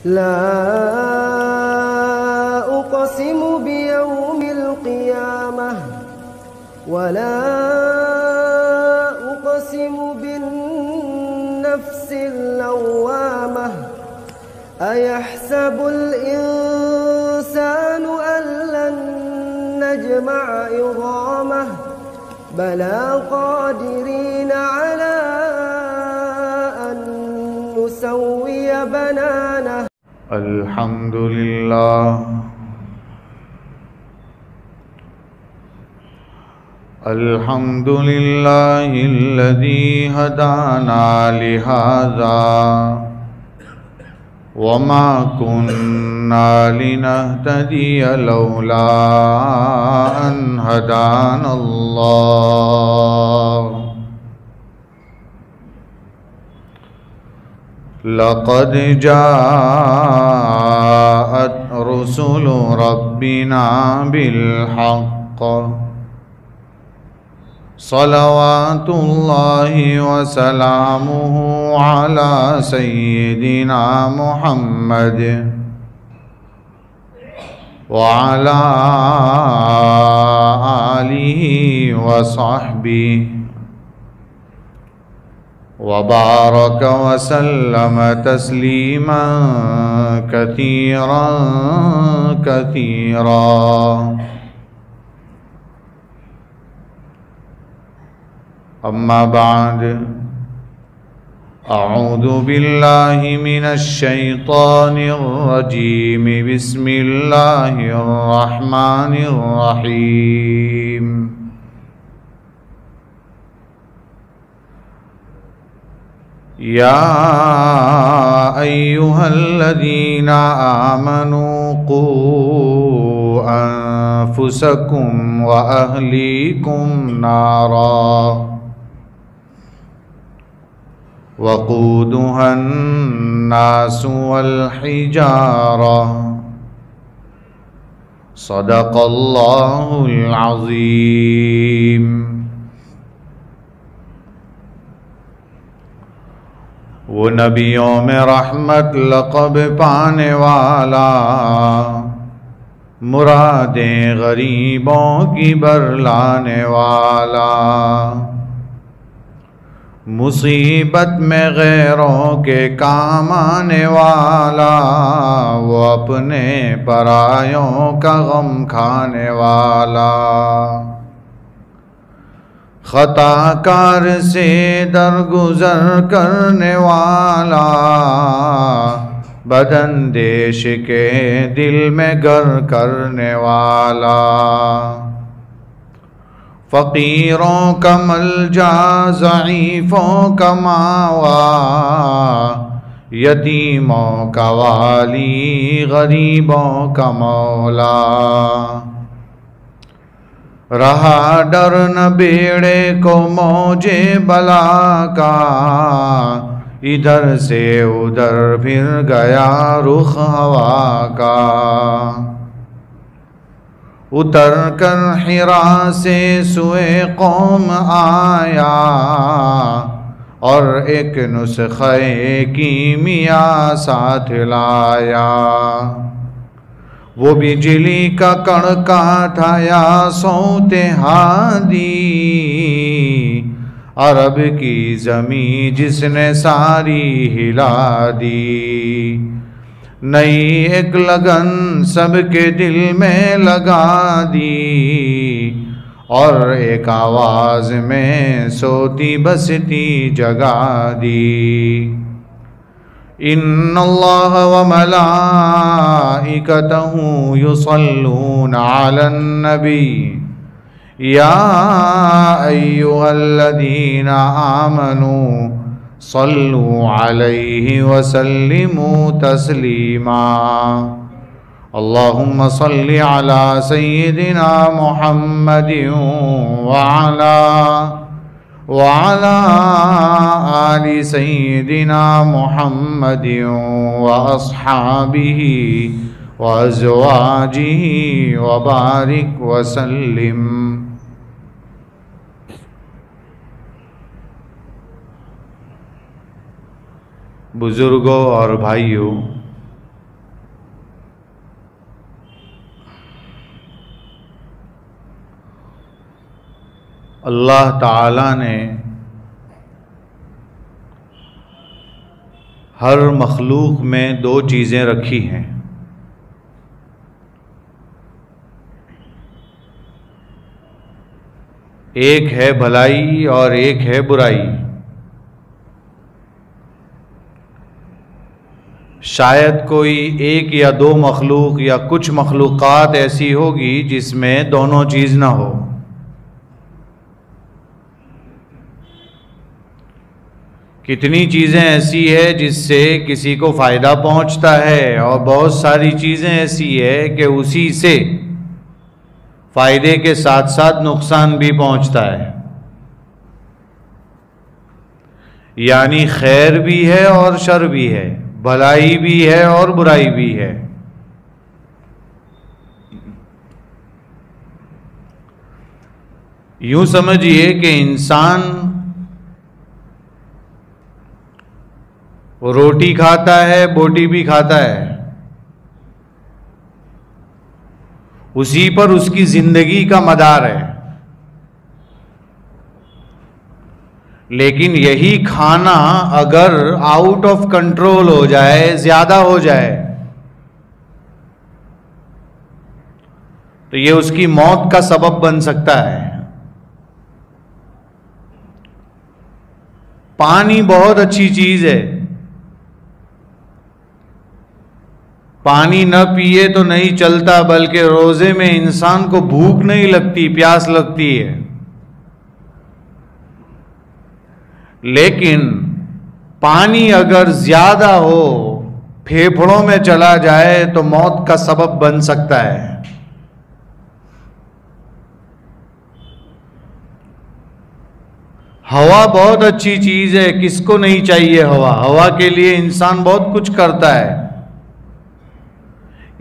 لا أقسم بيوم القيامة ولا أقسم بالنفس اللوامة أيحسب الإنسان أن لن نجمع عظامه بلى قادرين على أن نسوي بنانه الحمد لله الحمد لله الذي هدانا لهذا وما كنا لنهتدي لولا أن هدانا الله لقد جاءت رسل ربنا بالحق صلوات الله وسلامه على سيدنا محمد وعلى آله وصحبه وبارك وسلم تسليما كثيرا كثيرا أما بعد أعوذ بالله من الشيطان الرجيم بسم الله الرحمن الرحيم يا أيها الذين آمنوا قوا أنفسكم وأهليكم نارا وقودها الناس والحجارة صدق الله العظيم وہ نبیوں میں رحمت لقب پانے والا مرادیں غریبوں کی برلانے والا مصیبت میں غیروں کے کام آنے والا وہ اپنے پرایوں کا غم کھانے والا خطا کار سے درگزر کرنے والا بداندیش کے دل میں گر کرنے والا فقیروں کا ملجا ضعیفوں کا ماوا یتیموں کا والی غریبوں کا مولا رہا ڈر نہ بیڑے کو موجے بلا کا ادھر سے ادھر پھر گیا رخ ہوا کا اتر کر حرا سے سوئے قوم آیا اور ایک نسخہ کیمیا ساتھ لایا وہ بجلی کا کڑکا تھا یا صوت ہادی عرب کی زمین جس نے ساری ہلا دی نئی ایک لگن سب کے دل میں لگا دی اور ایک آواز میں سوتی بستی جگا دی ان اللہ وملائکتہ یصلون علی النبی یا ایہا الذین آمنوا صلوا علیہ وسلموا تسلیما اللہم صل علی سیدنا محمد وعلى آل سيدنا محمد وأصحابه وأزواجه وبارك وسلم بزرگوں اور بھائیوں، اللہ تعالیٰ نے ہر مخلوق میں دو چیزیں رکھی ہیں، ایک ہے بھلائی اور ایک ہے برائی۔ شاید کوئی ایک یا دو مخلوق یا کچھ مخلوقات ایسی ہوگی جس میں دونوں چیز نہ ہو۔ کتنی چیزیں ایسی ہے جس سے کسی کو فائدہ پہنچتا ہے، اور بہت ساری چیزیں ایسی ہے کہ اسی سے فائدے کے ساتھ ساتھ نقصان بھی پہنچتا ہے، یعنی خیر بھی ہے اور شر بھی ہے، بھلائی بھی ہے اور برائی بھی ہے۔ یوں سمجھیے کہ انسان وہ روٹی کھاتا ہے، بوٹی بھی کھاتا ہے، اسی پر اس کی زندگی کا مدار ہے، لیکن یہی کھانا اگر آؤٹ آف کنٹرول ہو جائے، زیادہ ہو جائے، تو یہ اس کی موت کا سبب بن سکتا ہے۔ پانی بہت اچھی چیز ہے، پانی نہ پیے تو نہیں چلتا، بلکہ روزے میں انسان کو بھوک نہیں لگتی، پیاس لگتی ہے، لیکن پانی اگر زیادہ ہو، پھیپھڑوں میں چلا جائے تو موت کا سبب بن سکتا ہے۔ ہوا بہت اچھی چیز ہے، کس کو نہیں چاہیے ہوا؟ ہوا کے لیے انسان بہت کچھ کرتا ہے۔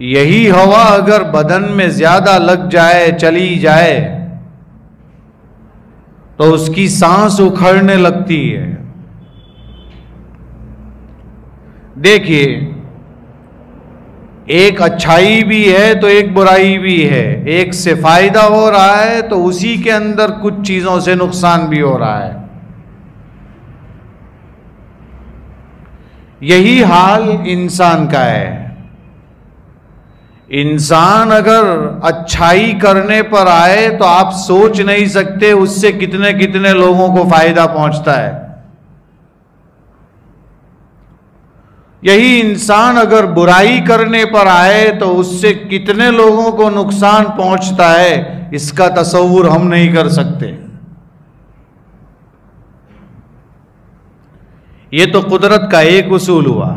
یہی ہوا اگر بدن میں زیادہ لگ جائے، چلی جائے، تو اس کی سانس اکھڑنے لگتی ہے۔ دیکھیے، ایک اچھائی بھی ہے تو ایک برائی بھی ہے، ایک سے فائدہ ہو رہا ہے تو اسی کے اندر کچھ چیزوں سے نقصان بھی ہو رہا ہے۔ یہی حال انسان کا ہے۔ انسان اگر اچھائی کرنے پر آئے تو آپ سوچ نہیں سکتے اس سے کتنے کتنے لوگوں کو فائدہ پہنچتا ہے۔ یہی انسان اگر برائی کرنے پر آئے تو اس سے کتنے لوگوں کو نقصان پہنچتا ہے، اس کا تصور ہم نہیں کر سکتے۔ یہ تو قدرت کا ایک اصول ہوا۔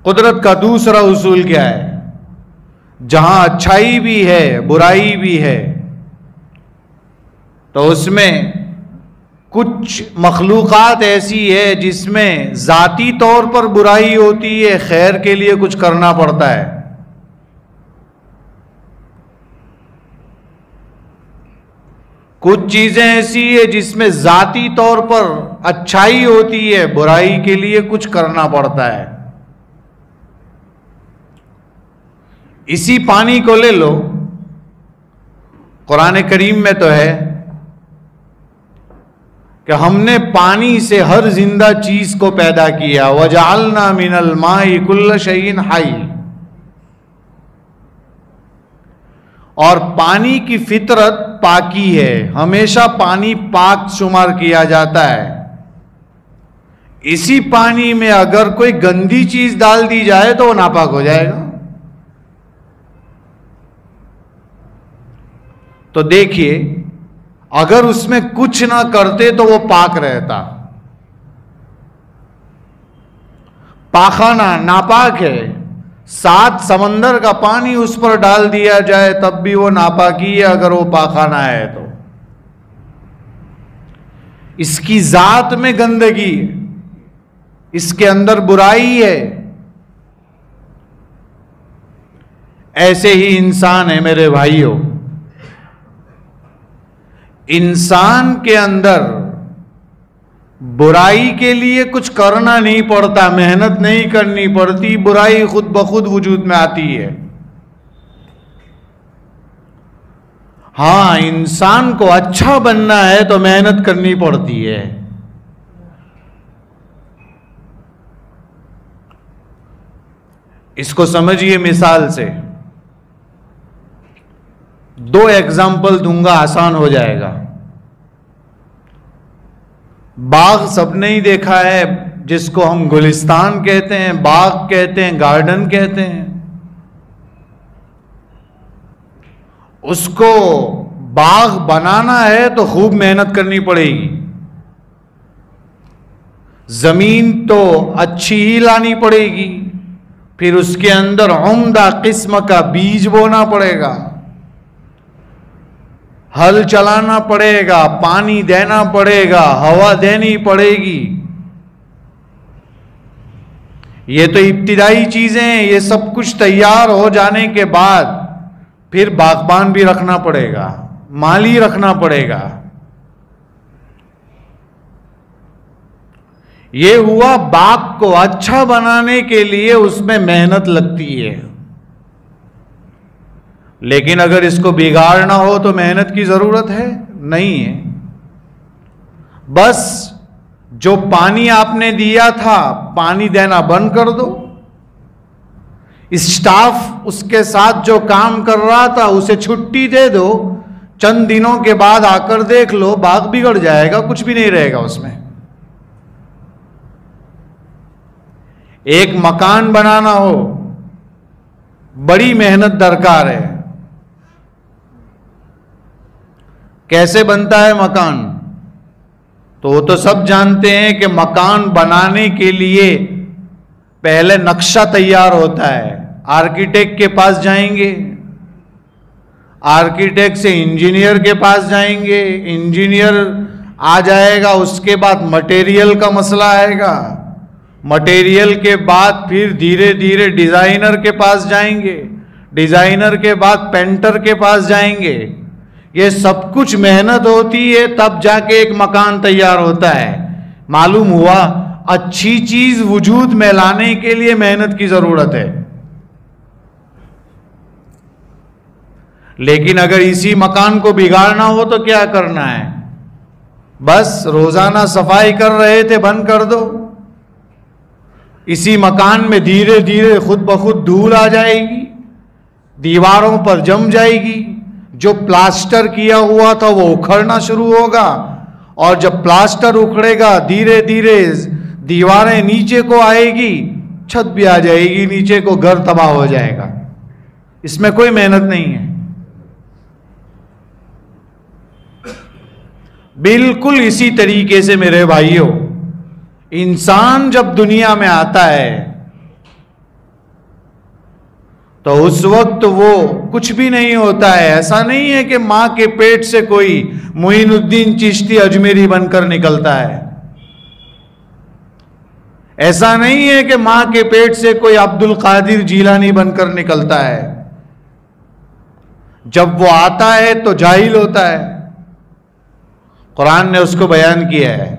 قدرت کا دوسرا اصول کیا ہے؟ جہاں اچھائی بھی ہے، برائی بھی ہے، تو اس میں کچھ مخلوقات ایسی ہے جس میں ذاتی طور پر برائی ہوتی ہے، خیر کے لیے کچھ کرنا پڑتا ہے۔ کچھ چیزیں ایسی ہے جس میں ذاتی طور پر اچھائی ہوتی ہے، برائی کے لیے کچھ کرنا پڑتا ہے۔ اسی پانی کو لے لو، قرآن کریم میں تو ہے کہ ہم نے پانی سے ہر زندہ چیز کو پیدا کیا، وَجَعَلْنَا مِنَ الْمَاءِ كُلَّ شَيْءٍ حَيٍّ، اور پانی کی فطرت پاکی ہے، ہمیشہ پانی پاک شمار کیا جاتا ہے۔ اسی پانی میں اگر کوئی گندی چیز ڈال دی جائے تو وہ ناپاک ہو جائے گا۔ تو دیکھیے، اگر اس میں کچھ نہ کرتے تو وہ پاک رہتا۔ پاخانہ ناپاک ہے، 7 سمندر کا پانی اس پر ڈال دیا جائے تب بھی وہ ناپاکی ہے اگر وہ پاخانہ ہے تو۔ اس کی ذات میں گندگی ہے، اس کے اندر برائی ہے۔ ایسے ہی انسان ہے میرے بھائیوں، انسان کے اندر برائی کے لیے کچھ کرنا نہیں پڑتا، محنت نہیں کرنی پڑتی، برائی خود بخود وجود میں آتی ہے۔ ہاں انسان کو اچھا بننا ہے تو محنت کرنی پڑتی ہے. اس کو سمجھیے مثال سے. 2 ایگزامپل دوں گا, آسان ہو جائے گا. باغ سب نے ہی دیکھا ہے, جس کو ہم گلستان کہتے ہیں, باغ کہتے ہیں, گارڈن کہتے ہیں. اس کو باغ بنانا ہے تو خوب محنت کرنی پڑے گی. زمین تو اچھی ہی لانی پڑے گی, پھر اس کے اندر عمدہ قسم کا بیج بونا پڑے گا, ہل چلانا پڑے گا, پانی دینا پڑے گا, ہوا دینی پڑے گی. یہ تو ابتدائی چیزیں ہیں. یہ سب کچھ تیار ہو جانے کے بعد پھر باغبان بھی رکھنا پڑے گا, مالی رکھنا پڑے گا. یہ ہوا باغ کو اچھا بنانے کے لیے اس میں محنت لگتی ہے. لیکن اگر اس کو بگاڑنا ہو تو محنت کی ضرورت ہے نہیں ہے. بس جو پانی آپ نے دیا تھا پانی دینا بند کر دو. اسٹاف اس کے ساتھ جو کام کر رہا تھا اسے چھٹی دے دو, چند دنوں کے بعد آ کر دیکھ لو باغ بگڑ جائے گا, کچھ بھی نہیں رہے گا اس میں. ایک مکان بنانا ہو بڑی محنت درکار ہے. کیسے بنتا ہے مکان؟ تو وہ تو سب جانتے ہیں کہ مکان بنانے کے لیے پہلے نقشہ تیار ہوتا ہے. آرکیٹیکٹ کے پاس جائیں گے, آرکیٹیکٹ سے انجینئر کے پاس جائیں گے, انجینئر آ جائے گا, اس کے بعد مٹیریل کا مسئلہ آئے گا, مٹیریل کے بعد پھر دھیرے دھیرے ڈیزائنر کے پاس جائیں گے, ڈیزائنر کے بعد پینٹر کے پاس جائیں گے. یہ سب کچھ محنت ہوتی ہے, تب جا کے ایک مکان تیار ہوتا ہے. معلوم ہوا اچھی چیز وجود میں لانے کے لیے محنت کی ضرورت ہے. لیکن اگر اسی مکان کو بگاڑنا ہو تو کیا کرنا ہے؟ بس روزانہ صفائی کر رہے تھے, بند کر دو. اسی مکان میں دھیرے دھیرے خود بخود دھول آ جائے گی, دیواروں پر جم جائے گی. جو پلاسٹر کیا ہوا تھا وہ اکھڑنا شروع ہوگا, اور جب پلاسٹر اکھڑے گا دھیرے دھیرے دیواریں نیچے کو آئے گی, چھت بھی آ جائے گی نیچے کو, گھر تباہ ہو جائے گا. اس میں کوئی محنت نہیں ہے. بالکل اسی طریقے سے میرے بھائیوں, انسان جب دنیا میں آتا ہے تو اس وقت وہ کچھ بھی نہیں ہوتا ہے. ایسا نہیں ہے کہ ماں کے پیٹ سے کوئی معین الدین چشتی اجمیری بن کر نکلتا ہے. ایسا نہیں ہے کہ ماں کے پیٹ سے کوئی عبد القادر جیلانی بن کر نکلتا ہے. جب وہ آتا ہے تو جاہل ہوتا ہے. قرآن نے اس کو بیان کیا ہے,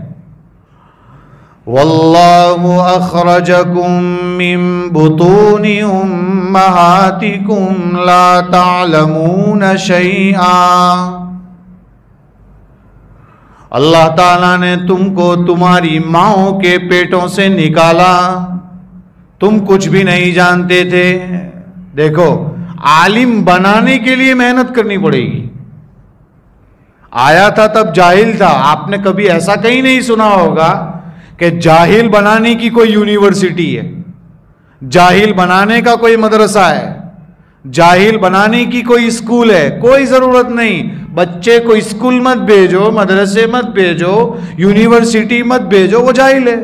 واللہ اخرجکم من بطون امہاتکم لا تعلمون شیئا. اللہ تعالیٰ نے تم کو تمہاری ماؤں کے پیٹوں سے نکالا, تم کچھ بھی نہیں جانتے تھے. دیکھو, عالم بنانے کے لیے محنت کرنی پڑے گی. آیا تھا تب جاہل تھا. آپ نے کبھی ایسا کہیں نہیں سنا ہوگا کہ جاہل بنانے کی کوئی یونیورسٹی ہے, جاہل بنانے کا کوئی مدرسہ ہے, جاہل بنانے کی کوئی اسکول ہے. کوئی ضرورت نہیں. بچے کو اسکول مت بھیجو, مدرسے مت بھیجو, یونیورسٹی مت بھیجو, وہ جاہل ہے.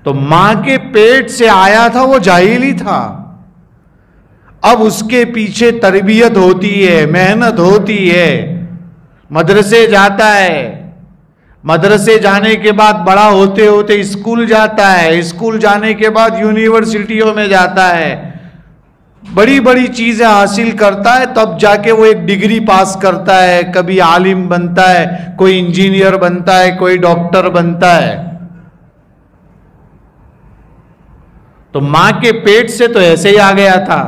تو ماں کے پیٹ سے آیا تھا وہ جاہل ہی تھا. اب اس کے پیچھے تربیت ہوتی ہے, محنت ہوتی ہے, مدرسے جاتا ہے, مدرسے جانے کے بعد بڑا ہوتے ہوتے اسکول جاتا ہے, اسکول جانے کے بعد یونیورسٹیوں میں جاتا ہے, بڑی بڑی چیزیں حاصل کرتا ہے, تب جا کے وہ ایک ڈگری پاس کرتا ہے. کبھی عالم بنتا ہے, کوئی انجینئر بنتا ہے, کوئی ڈاکٹر بنتا ہے. تو ماں کے پیٹ سے تو ایسے ہی آ گیا تھا.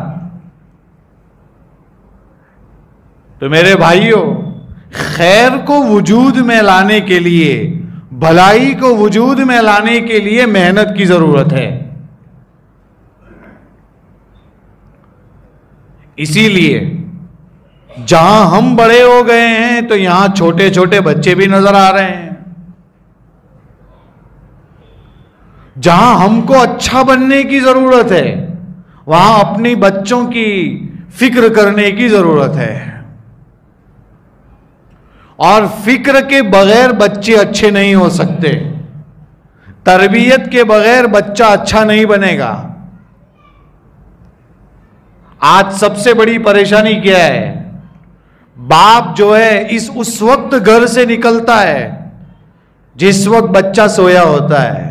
تو میرے بھائیوں، خیر کو وجود میں لانے کے لیے، بھلائی کو وجود میں لانے کے لیے محنت کی ضرورت ہے. اسی لیے جہاں ہم بڑے ہو گئے ہیں تو یہاں چھوٹے چھوٹے بچے بھی نظر آ رہے ہیں. جہاں ہم کو اچھا بننے کی ضرورت ہے وہاں اپنی بچوں کی فکر کرنے کی ضرورت ہے. اور فکر کے بغیر بچے اچھے نہیں ہو سکتے. تربیت کے بغیر بچہ اچھا نہیں بنے گا. آج سب سے بڑی پریشانی کیا ہے؟ باپ جو ہے اس وقت گھر سے نکلتا ہے جس وقت بچہ سویا ہوتا ہے.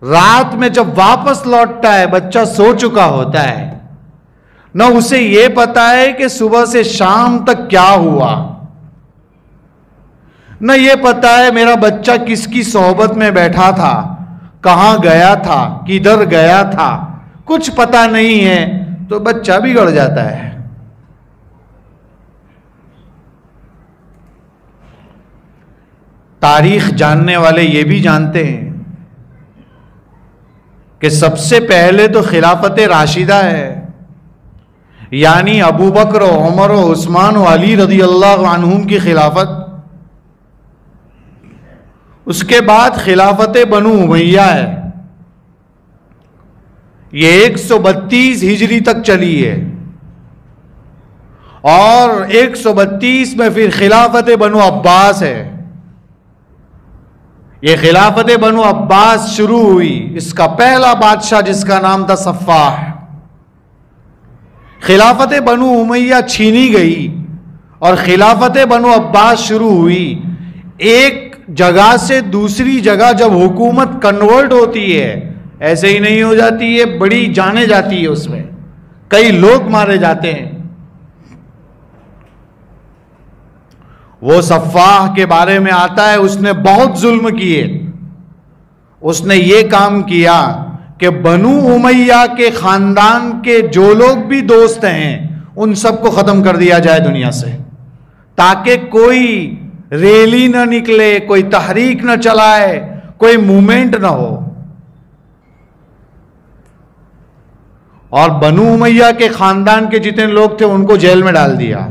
رات میں جب واپس لوٹتا ہے بچہ سو چکا ہوتا ہے. نہ اسے یہ پتا ہے کہ صبح سے شام تک کیا ہوا، نہ یہ پتا ہے میرا بچہ کس کی صحبت میں بیٹھا تھا، کہاں گیا تھا، کدھر گیا تھا، کچھ پتا نہیں ہے تو بچہ بگڑ جاتا ہے. تاریخ جاننے والے یہ بھی جانتے ہیں کہ سب سے پہلے تو خلافت راشدہ ہے، یعنی ابو بکر و عمر و عثمان و علی رضی اللہ عنہم کی خلافت. اس کے بعد خلافت بنو امیہ ہے، یہ 132 ہجری تک چلی ہے. اور 132 میں پھر خلافت بنو عباس ہے. یہ خلافت بنو عباس شروع ہوئی. اس کا پہلا بادشاہ جس کا نام تھا صفاح. خلافت بنو امیہ چھینی گئی اور خلافت بنو عباس شروع ہوئی. ایک جگہ سے دوسری جگہ جب حکومت کنورٹ ہوتی ہے ایسے ہی نہیں ہو جاتی ہے، بڑی جانیں جاتی ہے، اس میں کئی لوگ مارے جاتے ہیں. وہ صفاح کے بارے میں آتا ہے اس نے بہت ظلم کیے. اس نے یہ کام کیا کہ بنو امیہ کے خاندان کے جو لوگ بھی دوست ہیں ان سب کو ختم کر دیا جائے دنیا سے، تاکہ کوئی ریلی نہ نکلے، کوئی تحریک نہ چلائے، کوئی موومنٹ نہ ہو. اور بنو امیہ کے خاندان کے جتنے لوگ تھے ان کو جیل میں ڈال دیا.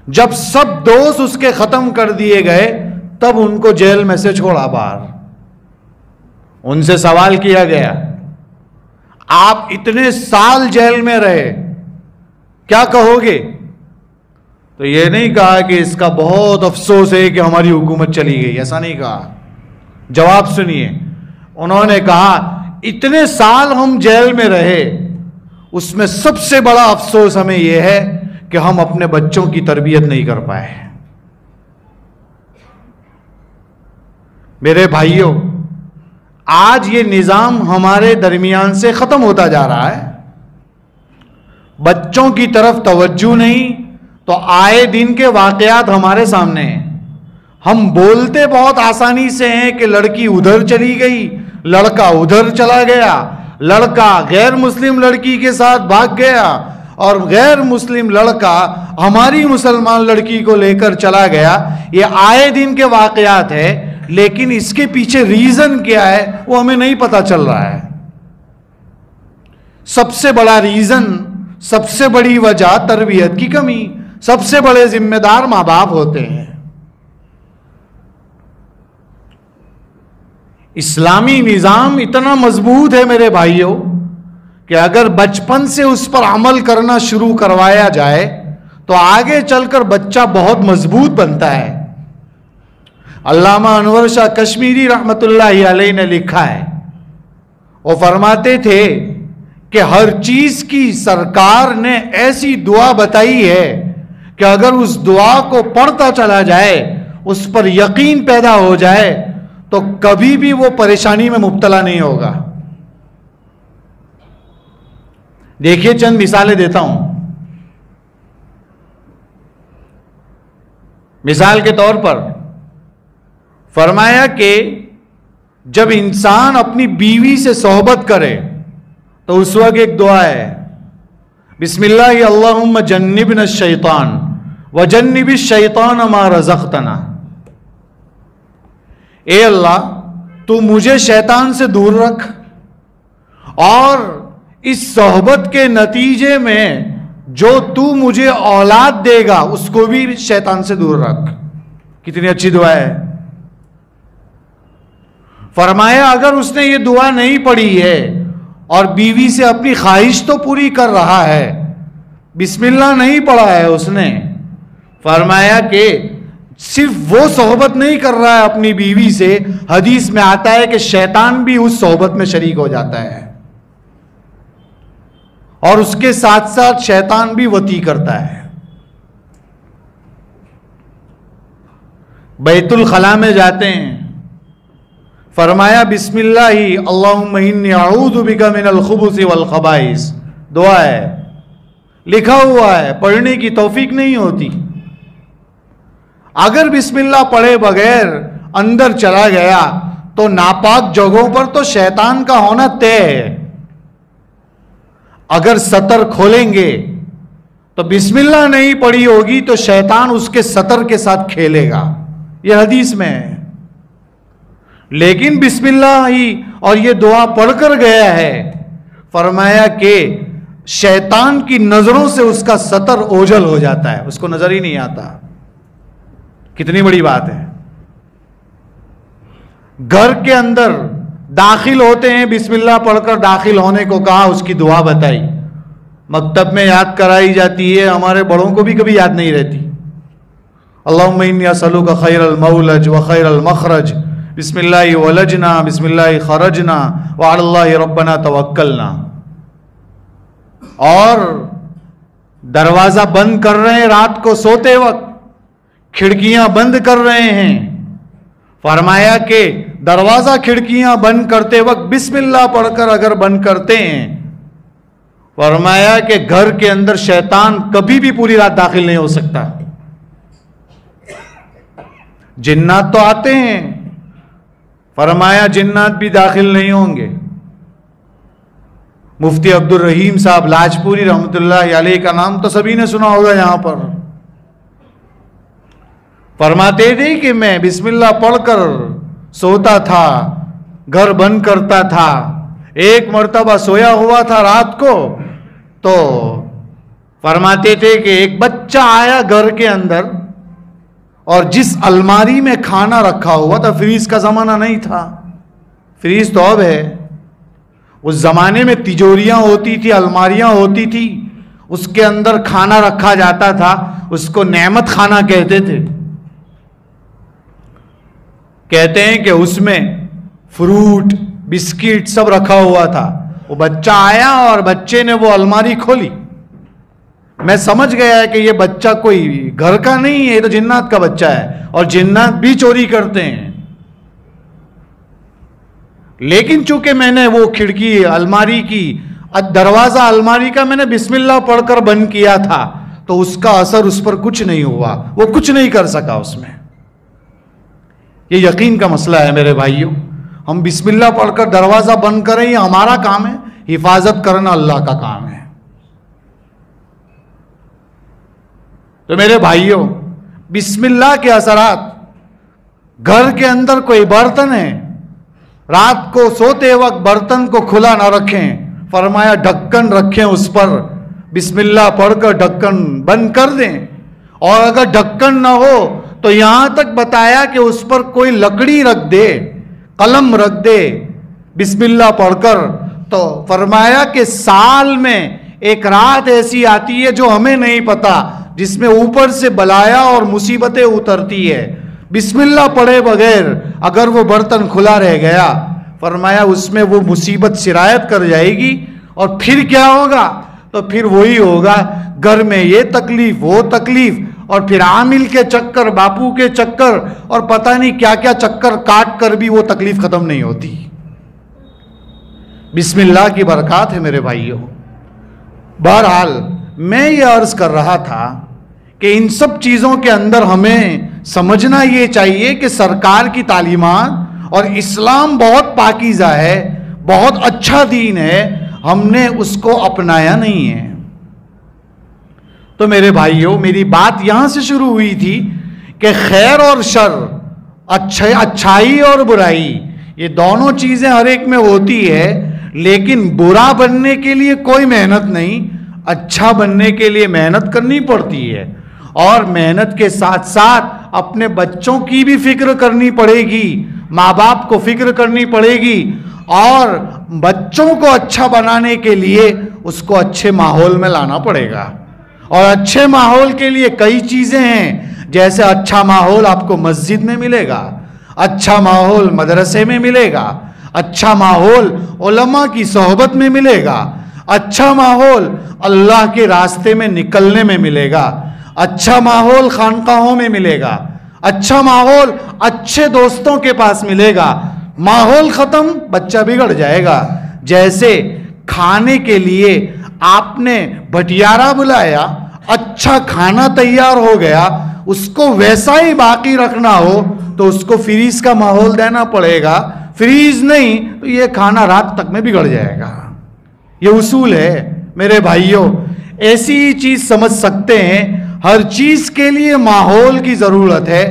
جب سب دوست اس کے ختم کر دیے گئے تب ان کو جیل میں سے چھوڑا باہر. ان سے سوال کیا گیا آپ اتنے سال جیل میں رہے کیا کہو گے؟ تو یہ نہیں کہا کہ اس کا بہت افسوس ہے کہ ہماری حکومت چلی گئی، ایسا نہیں کہا. جواب سنیے، انہوں نے کہا اتنے سال ہم جیل میں رہے، اس میں سب سے بڑا افسوس ہمیں یہ ہے کہ ہم اپنے بچوں کی تربیت نہیں کر پائے. میرے بھائیوں، آج یہ نظام ہمارے درمیان سے ختم ہوتا جا رہا ہے. بچوں کی طرف توجہ نہیں تو آئے دن کے واقعات ہمارے سامنے ہیں. ہم بولتے بہت آسانی سے ہیں کہ لڑکی ادھر چلی گئی، لڑکا ادھر چلا گیا، لڑکا غیر مسلم لڑکی کے ساتھ بھاگ گیا اور غیر مسلم لڑکا ہماری مسلمان لڑکی کو لے کر چلا گیا. یہ آئے دن کے واقعات ہے، لیکن اس کے پیچھے ریزن کیا ہے وہ ہمیں نہیں پتا چل رہا ہے. سب سے بڑا ریزن، سب سے بڑی وجہ تربیت کی کمی. سب سے بڑے ذمہ دار ماں باپ ہوتے ہیں. اسلامی نظام اتنا مضبوط ہے میرے بھائیوں کہ اگر بچپن سے اس پر عمل کرنا شروع کروایا جائے تو آگے چل کر بچہ بہت مضبوط بنتا ہے. علامہ انور شاہ کشمیری رحمت اللہ علیہ نے لکھا ہے، وہ فرماتے تھے کہ ہر چیز کی سرکار نے ایسی دعا بتائی ہے کہ اگر اس دعا کو پڑھتا چلا جائے، اس پر یقین پیدا ہو جائے تو کبھی بھی وہ پریشانی میں مبتلا نہیں ہوگا. دیکھیے چند مثالیں دیتا ہوں. مثال کے طور پر فرمایا کہ جب انسان اپنی بیوی سے صحبت کرے تو اس وقت ایک دعا ہے، بسم اللہ اللہم جنبنا الشیطان وجنب الشیطان ما رزقتنا. اے اللہ تو مجھے شیطان سے دور رکھ اور اس صحبت کے نتیجے میں جو تو مجھے اولاد دے گا اس کو بھی شیطان سے دور رکھ. کتنی اچھی دعا ہے. فرمایا اگر اس نے یہ دعا نہیں پڑھی ہے اور بیوی سے اپنی خواہش تو پوری کر رہا ہے, بسم اللہ نہیں پڑھا ہے اس نے, فرمایا کہ صرف وہ صحبت نہیں کر رہا ہے اپنی بیوی سے, حدیث میں آتا ہے کہ شیطان بھی اس صحبت میں شریک ہو جاتا ہے اور اس کے ساتھ ساتھ شیطان بھی وطی کرتا ہے. بیت الخلاء میں جاتے ہیں, فرمایا بسم اللہ اللہم انی اعوذ بک من الخبث والخبائث. دعا ہے, لکھا ہوا ہے, پڑھنے کی توفیق نہیں ہوتی. اگر بسم اللہ پڑھے بغیر اندر چلا گیا تو ناپاک جگہوں پر تو شیطان کا ہونا طے ہے. اگر سطر کھولیں گے تو بسم اللہ نہیں پڑھی ہوگی تو شیطان اس کے سطر کے ساتھ کھیلے گا, یہ حدیث میں ہے. لیکن بسم اللہ ہی اور یہ دعا پڑھ کر گیا ہے, فرمایا کہ شیطان کی نظروں سے اس کا سطر اوجھل ہو جاتا ہے, اس کو نظر ہی نہیں آتا. کتنی بڑی بات ہے. گھر کے اندر داخل ہوتے ہیں, بسم اللہ پڑھ کر داخل ہونے کو کہا, اس کی دعا بتائی. مکتب میں یاد کرائی جاتی ہے, ہمارے بڑوں کو بھی کبھی یاد نہیں رہتی. اللہم انی اسألک خیر المولج و خیر المخرج, بسم اللہ ولجنا بسم اللہ خرجنا وعلی اللہ ربنا توکلنا. اور دروازہ بند کر رہے ہیں رات کو سوتے وقت, کھڑکیاں بند کر رہے ہیں, فرمایا کہ دروازہ کھڑکیاں بند کرتے وقت بسم اللہ پڑھ کر اگر بند کرتے ہیں, فرمایا کہ گھر کے اندر شیطان کبھی بھی پوری رات داخل نہیں ہو سکتا. جنات تو آتے ہیں, فرمایا جنات بھی داخل نہیں ہوں گے. مفتی عبد الرحیم صاحب لاجپوری رحمۃ اللہ علیہ کا نام تو سبھی نے سنا ہوگا یہاں پر. فرماتے تھے کہ میں بسم اللہ پڑھ کر سوتا تھا, گھر بند کرتا تھا. ایک مرتبہ سویا ہوا تھا رات کو, تو فرماتے تھے کہ ایک بچہ آیا گھر کے اندر, اور جس الماری میں کھانا رکھا ہوا تھا, فریز کا زمانہ نہیں تھا, فریز تو اب ہے, اس زمانے میں تجوریاں ہوتی تھی, الماریاں ہوتی تھی, اس کے اندر کھانا رکھا جاتا تھا, اس کو نعمت خانہ کہتے تھے. کہتے ہیں کہ اس میں فروٹ بسکٹ سب رکھا ہوا تھا. وہ بچہ آیا اور بچے نے وہ الماری کھولی. میں سمجھ گیا کہ یہ بچہ کوئی گھر کا نہیں ہے, یہ تو جنات کا بچہ ہے, اور جنات بھی چوری کرتے ہیں. لیکن چونکہ میں نے وہ کھڑکی الماری کی, دروازہ الماری کا میں نے بسم اللہ پڑھ کر بند کیا تھا, تو اس کا اثر اس پر کچھ نہیں ہوا, وہ کچھ نہیں کر سکا اس میں. یہ یقین کا مسئلہ ہے میرے بھائیوں. ہم بسم اللہ پڑھ کر دروازہ بند کریں, یہ ہمارا کام ہے, حفاظت کرنا اللہ کا کام ہے. تو میرے بھائیوں, بسم اللہ کے اثرات, گھر کے اندر کوئی برتن ہے, رات کو سوتے وقت برتن کو کھلا نہ رکھیں, فرمایا ڈھکن رکھیں اس پر, بسم اللہ پڑھ کر ڈھکن بند کر دیں. اور اگر ڈھکن نہ ہو تو یہاں تک بتایا کہ اس پر کوئی لکڑی رکھ دے, قلم رکھ دے بسم اللہ پڑھ کر. تو فرمایا کہ سال میں ایک رات ایسی آتی ہے جو ہمیں نہیں پتا, جس میں اوپر سے بلایا اور مصیبتیں اترتی ہے. بسم اللہ پڑھے بغیر اگر وہ برتن کھلا رہ گیا, فرمایا اس میں وہ مصیبت سرایت کر جائے گی, اور پھر کیا ہوگا, تو پھر وہی ہوگا, گھر میں یہ تکلیف وہ تکلیف, اور پھر عامل کے چکر, باپو کے چکر, اور پتہ نہیں کیا کیا چکر کاٹ کر بھی وہ تکلیف ختم نہیں ہوتی. بسم اللہ کی برکات ہے میرے بھائیوں. بہرحال میں یہ عرض کر رہا تھا کہ ان سب چیزوں کے اندر ہمیں سمجھنا یہ چاہیے کہ سرکار کی تعلیمات اور اسلام بہت پاکیزہ ہے, بہت اچھا دین ہے, ہم نے اس کو اپنایا نہیں ہے. تو میرے بھائیوں، میری بات یہاں سے شروع ہوئی تھی کہ خیر اور شر، اچھائی اور برائی، یہ دونوں چیزیں ہر ایک میں ہوتی ہے، لیکن برا بننے کے لیے کوئی محنت نہیں، اچھا بننے کے لیے محنت کرنی پڑتی ہے، اور محنت کے ساتھ ساتھ اپنے بچوں کی بھی فکر کرنی پڑے گی، ماں باپ کو فکر کرنی پڑے گی، اور بچوں کو اچھا بنانے کے لیے اس کو اچھے ماحول میں لانا پڑے گا۔ اور اچھے ماحول کے لیے کئی چیزیں ہیں، جیسے اچھا ماحول آپ کو مسجد میں ملے گا، اچھا ماحول مدرسے میں ملے گا، اچھا ماحول علماء کی صحبت میں ملے گا، اچھا ماحول اللہ کے راستے میں نکلنے میں ملے گا، اچھا ماحول خانقاہوں میں ملے گا، اچھا ماحول اچھے دوستوں کے پاس ملے گا۔ ماحول ختم، بچہ بگڑ جائے گا۔ جیسے کھانے کے لیے آپ نے بھٹیارا بلایا، اچھا کھانا تیار ہو گیا، اس کو ویسا ہی باقی رکھنا ہو تو اس کو فریز کا ماحول دینا پڑے گا، فریز نہیں تو یہ کھانا رات تک میں بگڑ جائے گا۔ یہ اصول ہے میرے بھائیوں۔ ایسی ہی چیز سمجھ سکتے ہیں، ہر چیز کے لیے ماحول کی ضرورت ہے۔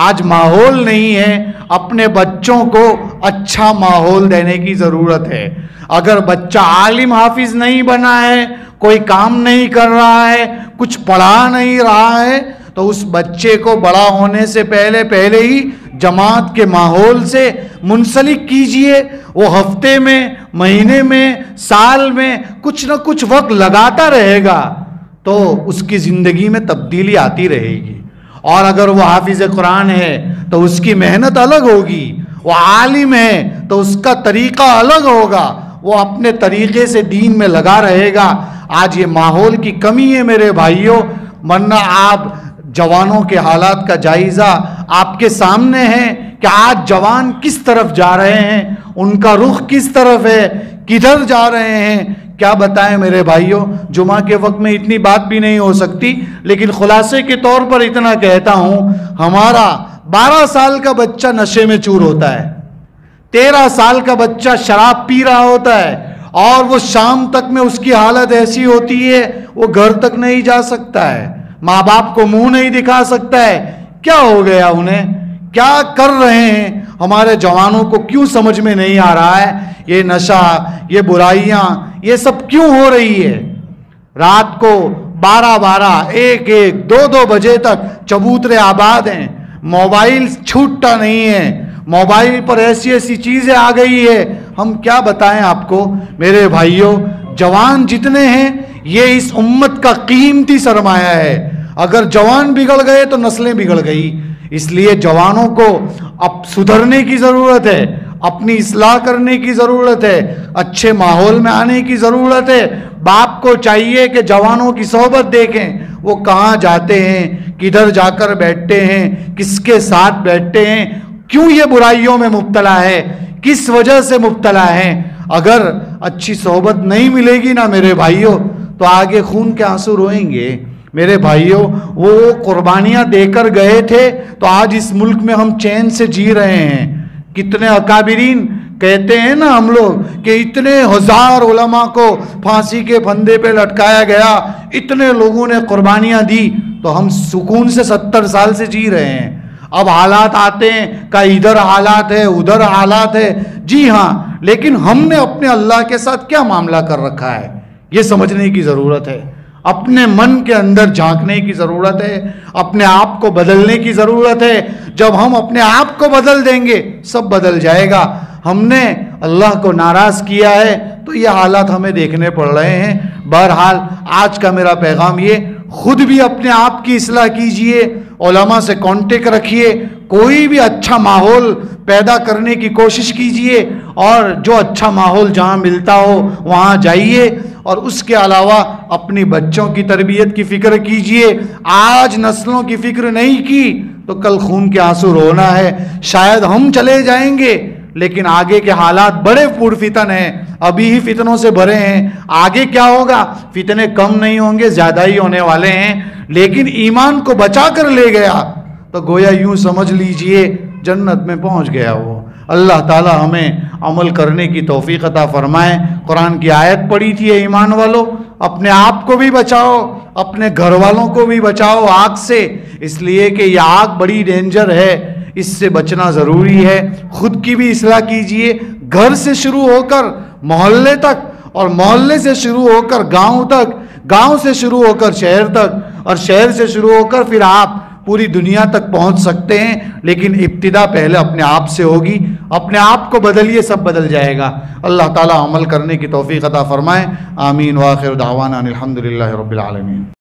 آج ماحول نہیں ہے، اپنے بچوں کو اچھا ماحول دینے کی ضرورت ہے۔ اگر بچہ عالم حافظ نہیں بنا ہے، کوئی کام نہیں کر رہا ہے، کچھ پڑھا نہیں رہا ہے، تو اس بچے کو بڑا ہونے سے پہلے ہی جماعت کے ماحول سے منسلک کیجئے۔ وہ ہفتے میں، مہینے میں، سال میں کچھ نہ کچھ وقت لگاتا رہے گا تو اس کی زندگی میں تبدیلی آتی رہے گی۔ اور اگر وہ حافظ قرآن ہے تو اس کی محنت الگ ہوگی، وہ عالم ہے تو اس کا طریقہ الگ ہوگا، وہ اپنے طریقے سے دین میں لگا رہے گا۔ آج یہ ماحول کی کمی ہے میرے بھائیوں، ورنہ آپ جوانوں کے حالات کا جائزہ آپ کے سامنے ہے کہ آج جوان کس طرف جا رہے ہیں، ان کا رخ کس طرف ہے، کدھر جا رہے ہیں۔ کیا بتائیں میرے بھائیوں، جمعہ کے وقت میں اتنی بات بھی نہیں ہو سکتی، لیکن خلاصے کے طور پر اتنا کہتا ہوں، ہمارا 12 سال کا بچہ نشے میں چور ہوتا ہے، 13 سال کا بچہ شراب پی رہا ہوتا ہے، اور وہ شام تک میں اس کی حالت ایسی ہوتی ہے وہ گھر تک نہیں جا سکتا ہے، ماں باپ کو منہ نہیں دکھا سکتا ہے۔ کیا ہو گیا انہیں؟ کیا کر رہے ہیں؟ ہمارے جوانوں کو کیوں سمجھ میں نہیں آ رہا ہے یہ نشہ، یہ برائیاں، یہ سب کیوں ہو رہی ہے؟ رات کو 12 1 2 بجے تک چبوترے آباد ہیں، موبائل چھوٹتا نہیں ہے، موبائل پر ایسی چیزیں آ گئی ہے، ہم کیا بتائیں آپ کو میرے بھائیوں۔ جوان جتنے ہیں یہ اس امت کا قیمتی سرمایہ ہے، اگر جوان بگڑ گئے تو نسلیں بگڑ گئی۔ اس لیے جوانوں کو اب سدھرنے کی ضرورت ہے، اپنی اصلاح کرنے کی ضرورت ہے، اچھے ماحول میں آنے کی ضرورت ہے۔ باپ کو چاہیے کہ جوانوں کی صحبت دیکھیں، وہ کہاں جاتے ہیں، کدھر جا کر بیٹھتے ہیں، کس کے ساتھ بیٹھتے ہیں، کیوں یہ برائیوں میں مبتلا ہے، کس وجہ سے مبتلا ہے۔ اگر اچھی صحبت نہیں ملے گی نا میرے بھائیوں تو آگے خون کے آنسو روئیں گے۔ میرے بھائیوں، وہ قربانیاں دے کر گئے تھے تو آج اس ملک میں ہم چین سے جی رہے ہیں۔ کتنے اکابرین کہتے ہیں نا ہم لوگ کہ اتنے ہزار علماء کو پھانسی کے پھندے پہ لٹکایا گیا، اتنے لوگوں نے قربانیاں دی، تو ہم سکون سے 70 سال سے جی رہے ہیں۔ اب حالات آتے ہیں کہ ادھر حالات ہے، ادھر حالات ہے، جی ہاں، لیکن ہم نے اپنے اللہ کے ساتھ کیا معاملہ کر رکھا ہے یہ سمجھنے کی ضرورت ہے۔ اپنے من کے اندر جھانکنے کی ضرورت ہے، اپنے آپ کو بدلنے کی ضرورت ہے۔ جب ہم اپنے آپ کو بدل دیں گے سب بدل جائے گا۔ ہم نے اللہ کو ناراض کیا ہے تو یہ حالات ہمیں دیکھنے پڑ رہے ہیں۔ بہرحال آج کا میرا پیغام یہ، خود بھی اپنے آپ کی اصلاح کیجئے، علماء سے کانٹیکٹ رکھیے، کوئی بھی اچھا ماحول پیدا کرنے کی کوشش کیجئے، اور جو اچھا ماحول جہاں ملتا ہو وہاں جائیے، اور اس کے علاوہ اپنی بچوں کی تربیت کی فکر کیجئے۔ آج نسلوں کی فکر نہیں کی تو کل خون کے آنسو رونا ہے۔ شاید ہم چلے جائیں گے لیکن آگے کے حالات بڑے پرفتن ہیں، ابھی ہی فتنوں سے بھرے ہیں، آگے کیا ہوگا؟ فتنے کم نہیں ہوں گے، زیادہ ہی ہونے والے ہیں۔ لیکن ایمان کو بچا کر لے گیا تو گویا یوں سمجھ لیجئے جنت میں پہنچ گیا وہ۔ اللہ تعالی ہمیں عمل کرنے کی توفیق عطا فرمائے۔ قرآن کی آیت پڑھی تھی، ایمان والو اپنے آپ کو بھی بچاؤ، اپنے گھر والوں کو بھی بچاؤ آگ سے، اس لیے کہ یہ آگ بڑی ڈینجر ہے، اس سے بچنا ضروری ہے۔ خود کی بھی اصلاح کیجئے، گھر سے شروع ہو کر محلے تک، اور محلے سے شروع ہو کر گاؤں تک، گاؤں سے شروع ہو کر شہر تک، اور شہر سے شروع ہو کر پھر آپ پوری دنیا تک پہنچ سکتے ہیں، لیکن ابتدا پہلے اپنے آپ سے ہوگی۔ اپنے آپ کو بدلیے، سب بدل جائے گا۔ اللہ تعالیٰ عمل کرنے کی توفیق عطا فرمائے، آمین۔ وآخر دعوانا الحمدللہ رب العالمین۔